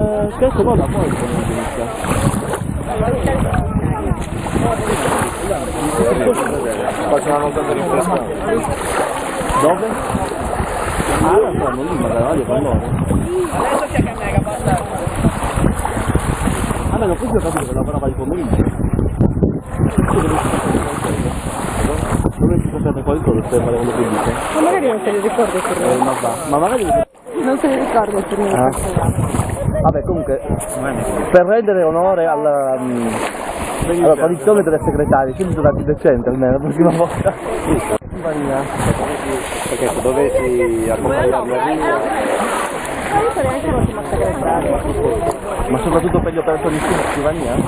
Questo non la puoi faccio una nota per impressione. Dove? Ah, la fanno lì, magari con loro. Adesso c'è che mega basta. Ah, ma non ho capito che lavorava di pomeriggio. Dove si sapete qualcosa se volevano più dite? Ma magari non se li ricordo per me. Ma va, ma magari... Non se li ricordo per me. Vabbè, comunque, per rendere onore alla tradizione delle segretarie, quindi sono stati decenti almeno la prossima volta. Perché se dovessi accompagnarmi a Rio... Io sarei anche un'ottima segretaria. Ma soprattutto per gli operatori di scrivania? No,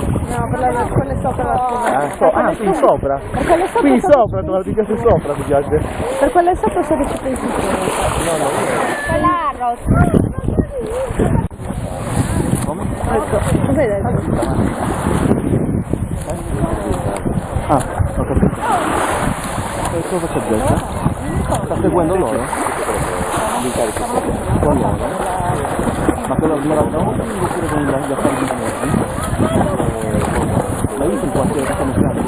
per quelle sopra la scrivania. Qui sopra? Per quelle sopra Qui so sopra, dove ti piace sopra, ti piace? Per quelle sopra so che ci pensi tu. Claro. Come? Ecco, cos'hai detto? Ah, ho capito. E cosa c'è detto? Sta seguendo loro? Con loro? Ma quello me l'ha dato oppure con gli affari di Venezia? Ma io sono quartiere che sono grandi.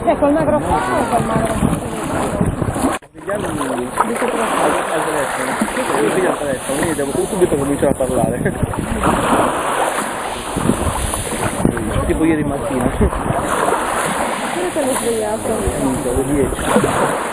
Cioè col magro qua o col magro? Al telefono. Io figlio al telefono, quindi devo subito cominciare a parlare. Tipo ieri mattina. Io te l'ho svegliato. Alle 10.